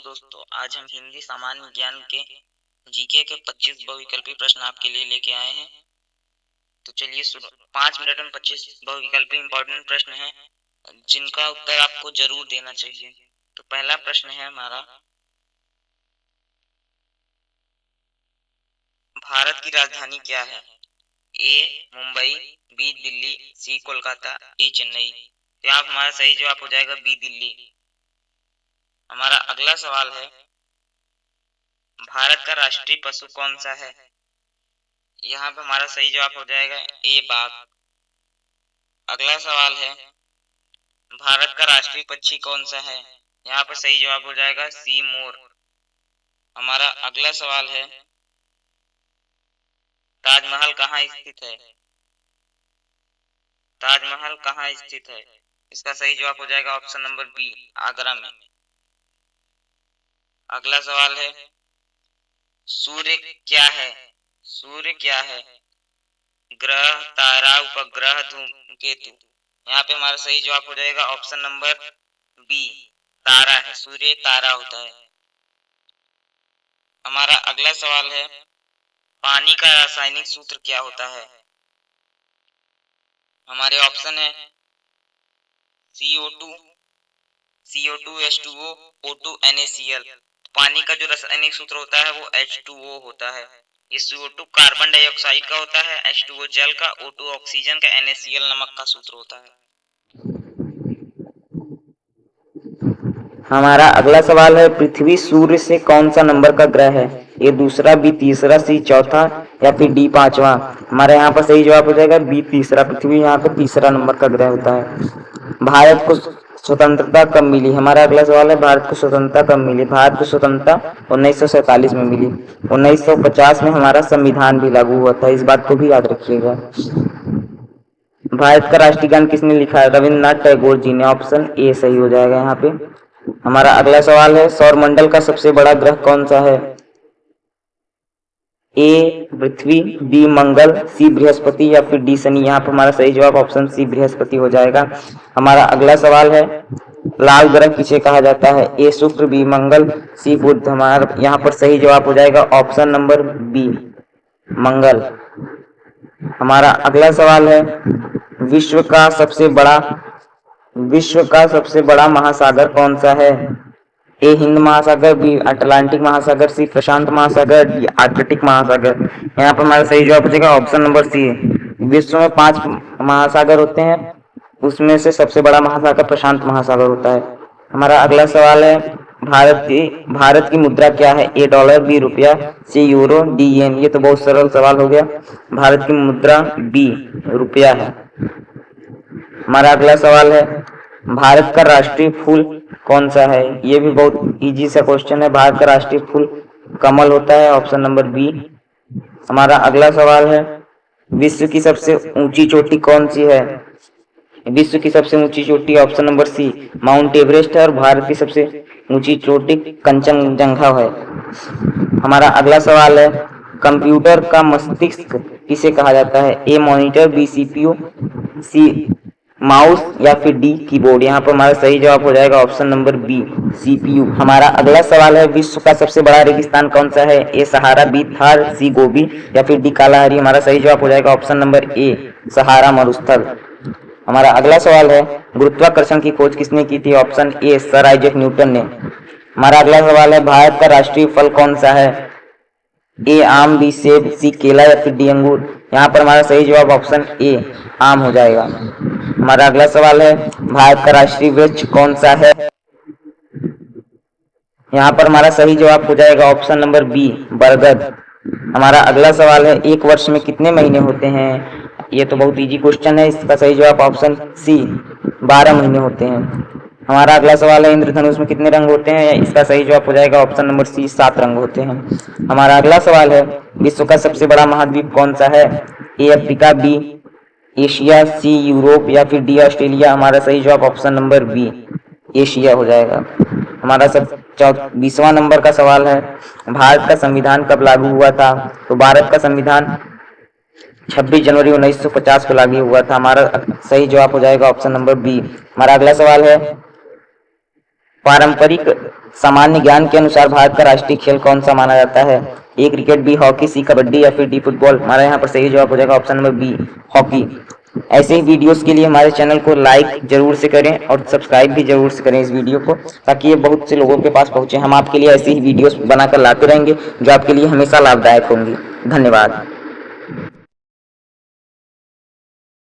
दोस्तों, आज हम हिंदी सामान्य ज्ञान के जीके के 25 बहुविकल्पी प्रश्न आपके लिए लेके आए हैं। तो चलिए शुरू। 5 मिनट में 25 बहुविकल्पी इंपॉर्टेंट प्रश्न हैं जिनका उत्तर आपको जरूर देना चाहिए। तो पहला प्रश्न है हमारा, भारत की राजधानी क्या है? ए मुंबई, बी दिल्ली, सी कोलकाता, डी चेन्नई। तो यहाँ हमारा सही जवाब हो जाएगा बी दिल्ली। हमारा अगला सवाल है, भारत का राष्ट्रीय पशु कौन सा है? यहाँ पे हमारा सही जवाब हो जाएगा ए बाघ। अगला सवाल है, भारत का राष्ट्रीय पक्षी कौन सा है? यहाँ पर सही जवाब हो जाएगा सी मोर। हमारा अगला सवाल है, ताजमहल कहाँ स्थित है? ताजमहल कहाँ स्थित है? इसका सही जवाब हो जाएगा ऑप्शन नंबर बी, आगरा में। अगला सवाल है, सूर्य क्या है? सूर्य क्या है? ग्रह, तारा, उपग्रह, धूमकेतु। यहाँ पे हमारा सही जवाब हो जाएगा ऑप्शन नंबर बी, तारा है। सूर्य एक तारा होता है। हमारा अगला सवाल है, पानी का रासायनिक सूत्र क्या होता है? हमारे ऑप्शन है CO2, CO2H2O, O2 NaCl। पानी का जो रासायनिक सूत्र होता है वो H2O होता है। ये CO2 कार्बन डाइऑक्साइड का होता है, H2O जल का, O2 ऑक्सीजन का, NaCl नमक का सूत्र होता है। हमारा अगला सवाल है, पृथ्वी सूर्य से कौन सा नंबर का ग्रह है? ए दूसरा, बी तीसरा, सी चौथा या फिर डी पांचवा। हमारे यहाँ पर सही जवाब हो जाएगा बी तीसरा। पृथ्वी यहाँ पे तीसरा नंबर का ग्रह होता है। भारत को स्वतंत्रता कब मिली? हमारा अगला सवाल है, भारत को स्वतंत्रता कब मिली? भारत को स्वतंत्रता 1947 में मिली। 1950 में हमारा संविधान भी लागू हुआ था, इस बात को भी याद रखिएगा। भारत का राष्ट्रीय गान किसने लिखा है? रविन्द्रनाथ टैगोर जी ने। ऑप्शन ए सही हो जाएगा यहाँ पे। हमारा अगला सवाल है, सौरमंडल का सबसे बड़ा ग्रह कौन सा है? ए पृथ्वी, बी मंगल, सी बृहस्पति या फिर डी शनि। यहाँ पर हमारा सही जवाब ऑप्शन सी बृहस्पति हो जाएगा। हमारा अगला सवाल है, लाल ग्रह किसे कहा जाता है? ए शुक्र, बी मंगल, सी बुध। हमारा यहाँ पर सही जवाब हो जाएगा ऑप्शन नंबर बी, मंगल। हमारा अगला सवाल है, विश्व का सबसे बड़ा महासागर कौन सा है? ए हिंद महासागर, बी अटलांटिक महासागर, सी प्रशांत महासागर, डी आर्कटिक महासागर। यहाँ पर हमारा सही जवाब हो जाएगा ऑप्शन नंबर सी। विश्व में 5 महासागर होते हैं, उसमें से सबसे बड़ा महासागर प्रशांत महासागर होता है। हमारा अगला सवाल है, भारत की मुद्रा क्या है? ए डॉलर, बी रुपया, सी यूरो, डी येन। ये तो बहुत सरल सवाल हो गया। भारत की मुद्रा बी रुपया है। हमारा अगला सवाल है, भारत का राष्ट्रीय फूल कौन सा है? ये भी बहुत इजी सा क्वेश्चन है। भारत का राष्ट्रीय फूल कमल होता है, ऑप्शन नंबर बी। हमारा अगला सवाल है, विश्व की सबसे ऊंची चोटी कौन सी है? विश्व की सबसे ऊंची चोटी option number C, Mount Everest है। और भारत की सबसे ऊंची चोटी कंचनजंगा है। हमारा अगला सवाल है, कंप्यूटर का मस्तिष्क किसे कहा जाता है? A monitor, B CPU, sea mouse या फिर डी कीबोर्ड। यहाँ पर हमारा सही जवाब हो जाएगा ऑप्शन नंबर बी, सीपीयू। हमारा अगला सवाल है, विश्व का सबसे बड़ा रेगिस्तान कौन सा है? ए सहारा, बी थार, सी गोबी या फिर डी कालाहारी। हमारा सही जवाब हो जाएगा ऑप्शन नंबर ए, सहारा मरुस्थल। हमारा अगला सवाल है, गुरुत्वाकर्षण की खोज किसने की थी? Option A, sir Isaac Newton ने। हमारा अगला सवाल है, भारत का राष्ट्रीय फल कौन सा है? ए आम, बी सेब, सी केला या फिर डी अंगूर। यहाँ पर हमारा सही जवाब ऑप्शन ए, आम हो जाएगा। हमारा अगला सवाल है, भारत का राष्ट्रीय वृक्ष कौन सा है? यहाँ पर हमारा सही जवाब हो जाएगा ऑप्शन नंबर बी, बरगद। हमारा अगला सवाल है, एक वर्ष में कितने महीने होते हैं? ये तो बहुत इजी क्वेश्चन है, इसका सही जवाब ऑप्शन सी, 12 महीने होते हैं। हमारा अगला सवाल है, इंद्रधनुष में कितने रंग होते हैं? इसका सही जवाब हो जाएगा ऑप्शन नंबर सी, 7 रंग होते हैं। हमारा अगला सवाल है, विश्व का सबसे बड़ा महाद्वीप कौन सा है? A Africa, B Asia, C Europe या फिर डी ऑस्ट्रेलिया। हमारा सही जवाब ऑप्शन नंबर बी, एशिया हो जाएगा। हमारा 20वां नंबर का सवाल है, भारत का संविधान कब लागू हुआ था? तो भारत का संविधान 26 जनवरी 1950 को लागू हुआ था। हमारा सही जवाब हो जाएगा ऑप्शन नंबर बी। हमारा अगला सवाल है, पारंपरिक सामान्य ज्ञान के अनुसार भारत का राष्ट्रीय खेल कौन सा माना जाता है? ए क्रिकेट, बी हॉकी, सी कबड्डी या फिर डी फुटबॉल। हमारा यहाँ पर सही जवाब हो जाएगा ऑप्शन नंबर बी हॉकी। ऐसे ही वीडियोस के लिए हमारे चैनल को लाइक जरूर से करें और सब्सक्राइब भी जरूर से करें इस वीडियो को, ताकि ये बहुत से लोगों के पास पहुंचे। हम आपके लिए ऐसी ही वीडियोस बनाकर लाते रहेंगे जो आपके लिए हमेशा लाभदायक होंगी। धन्यवाद।